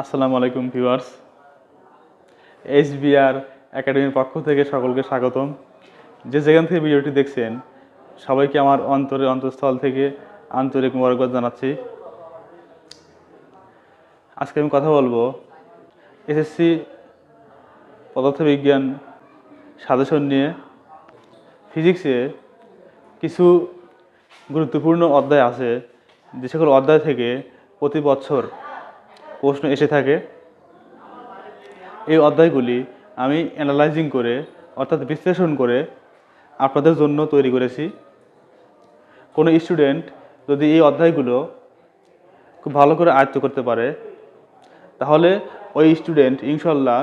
আসসালামু আলাইকুম viewers, HBR একাডেমির পক্ষ থেকে সকলকে স্বাগতম। যে যেখান থেকে ভিডিওটি দেখছেন সবাইকে আমার অন্তঃস্থল থেকে আন্তরিক মোবারকবাদ জানাচ্ছি। আজকে আমি কথা বলবো এসএসসি পদার্থবিজ্ঞান সাজেশন নিয়ে। ফিজিক্সে কিছু গুরুত্বপূর্ণ অধ্যায় আছে, যে সকল অধ্যায় থেকে প্রতি বছর প্রশ্ন এসে থাকে। এই অধ্যায়গুলি আমি অ্যানালাইজিং করে অর্থাৎ বিশ্লেষণ করে আপনাদের জন্য তৈরি করেছি। কোনো স্টুডেন্ট যদি এই অধ্যায়গুলো খুব ভালো করে আয়ত্ত করতে পারে তাহলে ওই স্টুডেন্ট ইনশাল্লাহ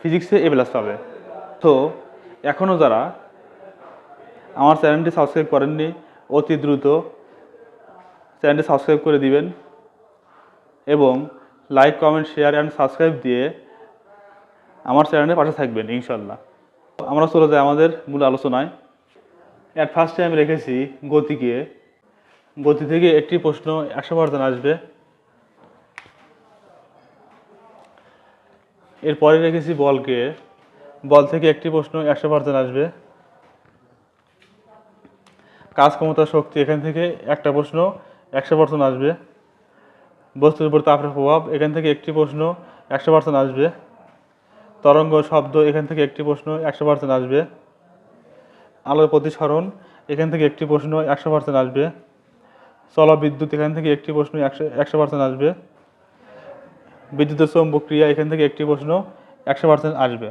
ফিজিক্সে A+ পাবে। তো এখনও যারা আমার চ্যানেলটি সাবস্ক্রাইব করেননি অতি দ্রুত চ্যানেলটি সাবস্ক্রাইব করে দিবেন এবং like, comment, share and subscribe দিয়ে আমার চ্যানেলের পাশে থাকবেন ইনশাল্লাহ। আমরা চলে যাই আমাদের মূল আলোচনায়। অ্যাট ফার্স্টে আমি রেখেছি গতিকে। গতি থেকে একটি প্রশ্ন 100% আসবে। এরপরে রেখেছি বলকে। বল থেকে একটি প্রশ্ন 100% আসবে। কাজ, ক্ষমতা, শক্তি, এখান থেকে একটা প্রশ্ন 100% আসবে। বস্তুর উপর তাপের প্রভাব, এখান থেকে একটি প্রশ্ন 100% আসবে। তরঙ্গ, শব্দ, এখান থেকে একটি প্রশ্ন 100% আসবে। আলোর প্রতিসরণ, এখান থেকে একটি প্রশ্ন 100% আসবে। চলবিদ্যুৎ, এখান থেকে একটি প্রশ্ন 100% আসবে। বিদ্যুতের চৌম্বক ক্রিয়া, এখান থেকে একটি প্রশ্ন 100% আসবে।